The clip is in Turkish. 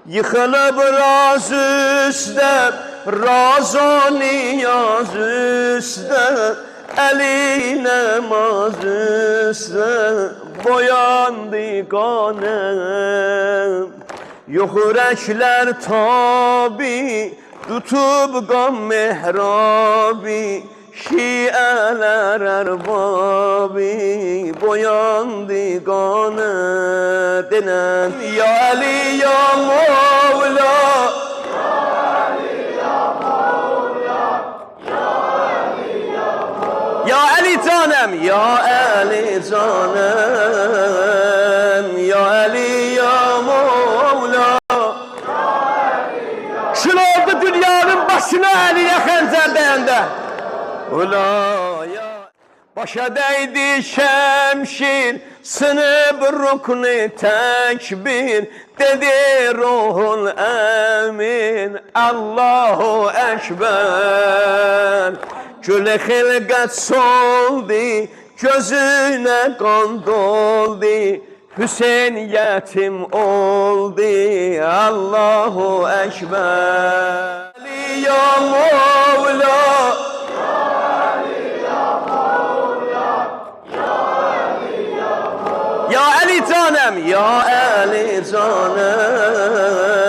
Yıkılıp razı üstte, razı niyaz üstte, eli namaz üstte, boyandı kanem. Yok yürekler tabi, tutup gam mehrabi, şiələr ərbabi, boyandı qanə denən. Ya Ali, ya Mevla, ya Ali, ya Mevla, ya Ali, ya Mevla. Ya Ali canım, ya Ali canım, ya Ali, ya Mevla. Şunu oldu dünyanın başına Ali'ye xəncər deyəndə. Ulaya başa değdi şemşir, sınıp rukni tekbir, dedi ruhul emin, Allahu Ekber. Gül hilqət soldu, gözüne kan doldu, Hüseyin yetim oldu, Allahu Ekber. Ya Mevla, ya Ali canım, ya Ali canım.